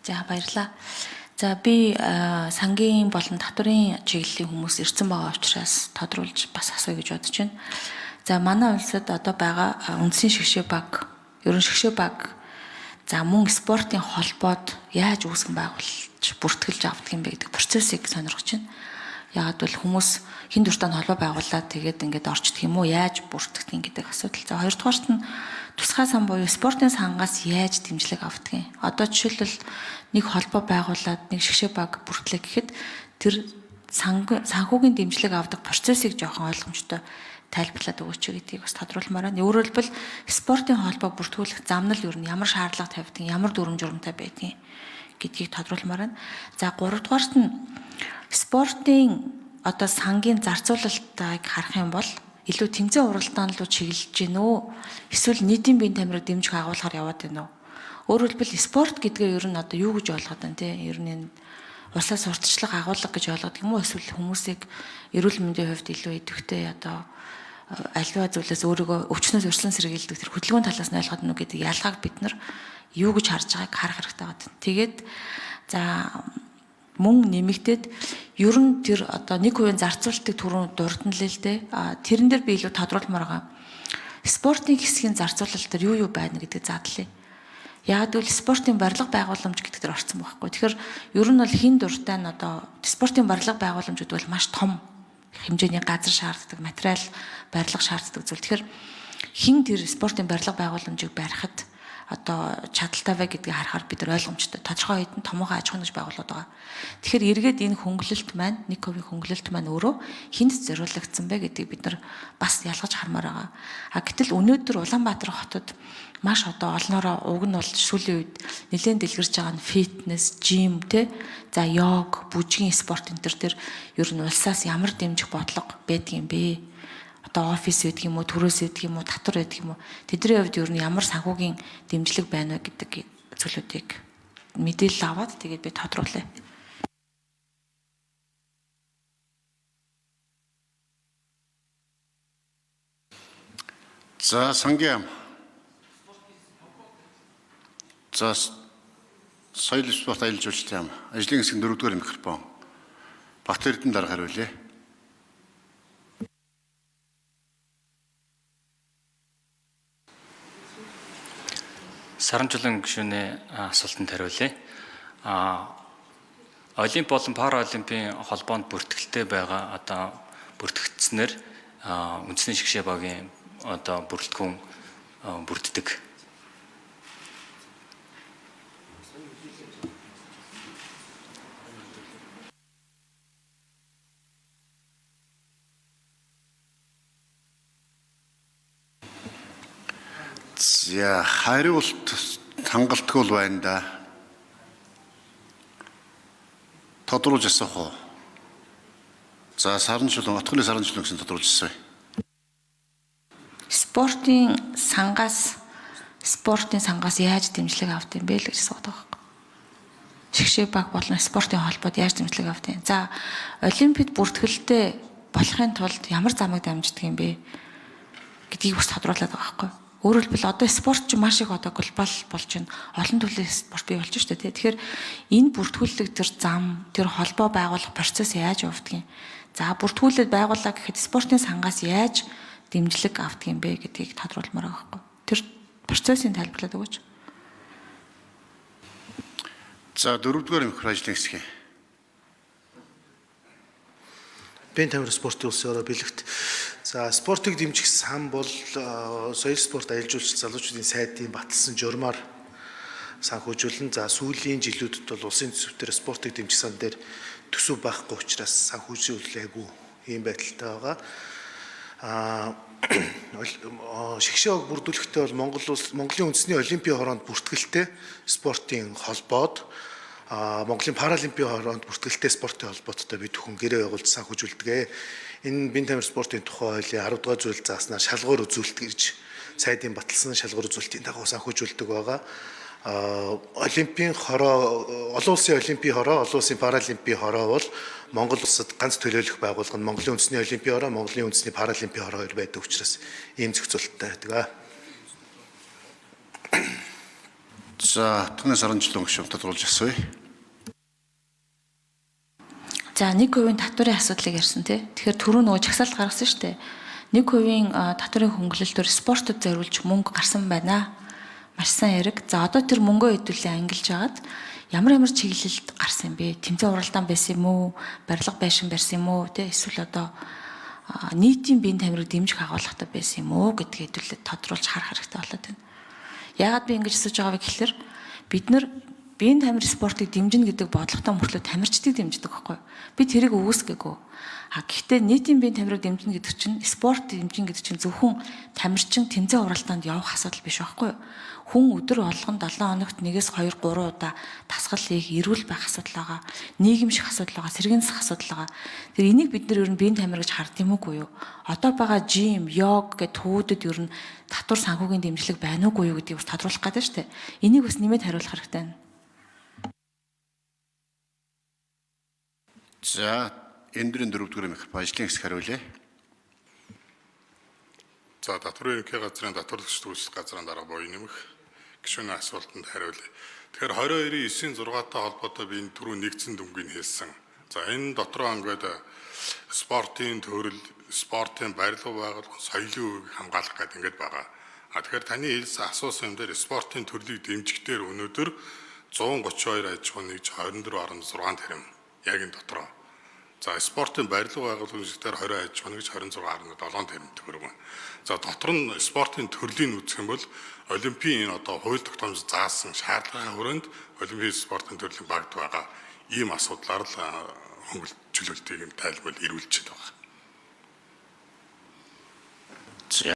За баярлалаа. За би сангийн болон татврын чиглэлийн хүмүүс ирсэн байгаа учраас тодруулж бас асууя гэж бодож байна. За манай улсад одоо байгаа үндсэн шгшээ баг, ерөн шгшээ баг, за мөн спортын холбоод яаж үүсгэн байгуулж бүртгэлж авдаг юм бэ гэдэг процессыг сонирхож байна. Яагаад бол хүмүүс хин дуртай холбоо байгуулад тэгээд ингээд орчдөг юм уу, яаж бүртгэдэг гэдэг асуудал. За хоёрдугаарт нь тусгай сан буюу спортын сангаас яаж дэмжлэг авдаг юм. Одоо жишээлбэл нэг холбоо байгуулад нэг шгшээ баг бүртлээ гэхэд тэр санхүүгийн дэмжлэг авдаг процессыг жоохон ойлгомжтой тайлбарлаад өгөөч гэдгийг бас тодруулмаар байна. Өөрөөр хэлбэл спортын холбоо бүртгүүлэх замнал юу нь ямар шаардлага тавьдаг, ямар дүрм журамтай байдгийг гэдгийг тодруулмаар байна. За 3 дугаарт нь спортын одоо сангийн зарцуулалтыг харах юм бол илүү тэмцээн уралдаан руу чиглэж гин үү? Эсвэл нийтийн биеийн тамирыг дэмжих агуулгаар яваад байна уу? Өөрөөр хэлбэл спорт гэдгээ ер нь одоо юу гэж ойлгоод байна те? Ер нь улсаа сурталчлах агуулга гэж ойлгоод юм уу? Эсвэл хүмүүсийг эрүүл мэндийн хувьд илүү идэвхтэй одоо альва зүйлээс өөрийгөө өвчнөөс өршлөн сэргийлдэг тэр хөдөлгөөний талаас нь ойлгоод нү гэдэг ялгааг бид нар юу гэж харж байгааг харах хэрэгтэй байна. Тэгээд за мөн нэмэгдээд ер нь тэр одоо 1% зарцуулалтыг түрүүн дурднал л дээ. Тэрэн дээр би илүү тодруулмаар байгаа. Спортын хэсгийн зарцуулалт төр юу байна гэдэг задлаа. Яг л спортын барилга байгууламж гэдэг дээр орсон байхгүй. Тэгэхээр ер нь бол хин дуртай нь одоо спортын барилга байгууламжууд бол маш том хэмжээний газар шаарддаг, материал барилга шаарддаг зүйл. Тэгэхээр хин тэр спортын барилга байгууламжийг барихад одоо чадaltaй вэ гэдгийг харахаар бид нар ойлгомжтой. Тодорхой хэдэн томоохон аж ахуйн нэгж байгууллагууд байгаа. Тэгэхээр эргээд энэ хөнгөлөлт маань 1% хөнгөлөлт маань өөрөө хүнд зориулагдсан бэ гэдгийг бид нар бас ялгаж хармаар байгаа. Гэтэл өнөөдөр Улаанбаатар хотод маш одоо олноороо уг нь бол сүүлийн үед нэлээд дэлгэрч байгаа нь фитнес, жим те за йог, бүжгийн спорт энэ төр ер нь улсаас ямар дэмжих бодлого байдаг юм бэ? Одоо офис байдаг юм уу, төрөөс байдаг юм уу, татвар байдаг юм уу? Тэдний хувьд ер нь ямар санхүүгийн дэмжлэг байна вэ гэдэг зүйлүүдийг мэдээлэл аваад тэгээд би тодруулъя. За сангийн за соёл спорт аялал жуулчлалын ажлын хэсгийн 4-р микрофон Бат Эрдэнэ дарга хариулъя. Саранжуулан гишүүний асуултанд хариулъя. Олимп болон Паралимпийн холбоонд бүртгэлтэй байгаа одоо бүртгэгдснээр үндэсний шгшээ багийн одоо бүрэлдэхүүн бүрддэг. За хариулт хангалтгүй байна да. Тодруулж асуух уу? За Саранжуулан, Отгоны Саранжуулан гэсэн тодруулж асууя. Спортын сангаас яаж дэмжлэг авд юм бэ л гэж асуудаг байхгүй. Шгшээ баг болон спортын холбоод яаж дэмжлэг авд юм. За олимпиад бүртгэлтэй болохын тулд ямар замыг дамждаг юм бэ гэдгийг бас тодруулаад байгаа байхгүй. Өөрөөр хэлбэл одоо спорт ч маш их одоо глобал болж байна. Олон төрлийн спорт бий болж шүү дээ. Тэгэхээр энэ бүртгүүлэг тэр зам, тэр холбоо байгуулах процесс яаж явагддаг юм. За бүртгүүлээд байгууллаа гэхэд спортын сангаас яаж дэмжлэг авдаг юм бэ гэдгийг тодруулмаар байгаа байхгүй. Тэр процессын тайлбарлаад өгөөч. За 4-р микро ажлын хэсгийн. Бэн тамир спортын улсын ороо бэлэгт. За спортыг дэмжих сан бол соёл спорт аялал жуулчлал залуучуудын сайдын баталсан журмаар санхүүжүүлэн. За сүүлийн жилүүдэд бол улсын төсвөөр спортыг дэмжих сан дээр төсөв байхгүй учраас санхүүжүүлээгүй ийм байдалтай байгаа. Шгшээ баг бүрдүүлэхдээ бол Монголын үндэсний олимпийн хороонд бүртгэлтэй спортын холбоод Монголын Паралимпийн хороонд бүртгэлтэй спортын холбооттой бид бүхэн гэрээ байгуулж санхүүжүүлдэг. Энэ бэн тамир спортын тухай хуулийн 10 дугаар зүйл зааснаар шалгуур үзүүлэлт гэж сайдын баталсан шалгуур үзүүлэлтийн дагуу санхүүжүүлдэг байгаа. Олимпийн хороо, олон улсын олимпийн хороо, олон улсын паралимпийн хороо бол Монгол улсад ганц төлөөлөх байгууллага нь Монголын үндэсний олимпийн хороо, Монголын үндэсний паралимпийн хороо хоёр байдаг учраас ийм зохицуулалттай байдаг. За Таны Саранчлан гүшүүн тодруулж асууя. За 1% татварын асуудлыг ярьсан тий. Тэгэхээр түрүү нөгөө жагсаалт гаргасан шүү дээ. 1% татварын хөнгөлөлтөөр спортод зориулж мөнгө гарсан байна. Маш сайн яриг. За одоо тэр мөнгөө хэдүүлээ ангилж агаад ямар чиглэлд гарсан юм бэ? Тэмцээн уралдаан байсан юм уу? Барилга байшин барьсан юм уу? Тэ эсвэл одоо нийтийн биеийн тамирыг дэмжих агуулгатай байсан юм уу гэдгийг хэдүүлээ тодруулж харах хэрэгтэй болоод байна. Яагаад би ингэж асууж байгаа вэ гэхээр бид нар биеийн тамир спортыг дэмжинэ гэдэг бодлоготой мөртлөө тамирчдыг дэмждэг байхгүй юу? Би тэрийг үүсгээгөө. Гэхдээ нийтийн биеийн тамирыг дэмжинэ гэдэг чинь спорт дэмжинэ гэдэг чинь зөвхөн тамирчин тэмцээн уралдаанд явах асуудал биш байхгүй юу? Хүн өдөр болгон 7 хоногт 1-2 3 удаа дасгал хийх, эрүүл байх асуудал байгаа. Нийгэмших асуудал байгаа, сэргэнсэх асуудал байгаа. Тэр энийг бид нар ер нь биеийн тамир гэж хард юм уугүй юу? Одоо байгаа жим, йог гэх төвүүдэд ер нь татвар санхүүгийн дэмжлэг байна уугүй юу гэдгийг бас тодруулах гэдэг шүү дээ. Энийг бас нэмээд хариулах хэрэгтэй байна. За эндрийн 4-р микрофон ажлын хэсэг хариулъя. За татварын ерөнхий газрын татварлагч төлөвлөлт газрын дараа боёо нэмэх гишүүний асуултанд хариулъя. Тэгэхээр 22/9/6-тай холбоотой би энэ түрүү нэгдсэн дүнгийг хэлсэн. За энэ дотроо ингээд спортын төрөл, спортын барилга байгуулах, соёлын үеийг хамгаалах гэдэг ингээд байгаа. Тэгэхээр таны хэлсэн асуусан юм дээр спортын төрлийг дэмжихдээ өнөөдөр 132 аж ахуй нэгж 24.6 тэрбум яг энэ дотроо. За спортын барилга байгуулагч дээр 20 аж ахуй нэгж 26.7 тэрбум төгрөг байна. За дотор нь спортын төрлийн үзэх юм бол олимпийн одоо хууль тогтоомж заасан шаардлагын хүрээнд олимпийн спортын төрлийн багт байгаа ийм асуудлаар л хөнгөлөлтийг тайлбар ирүүлж байгаа.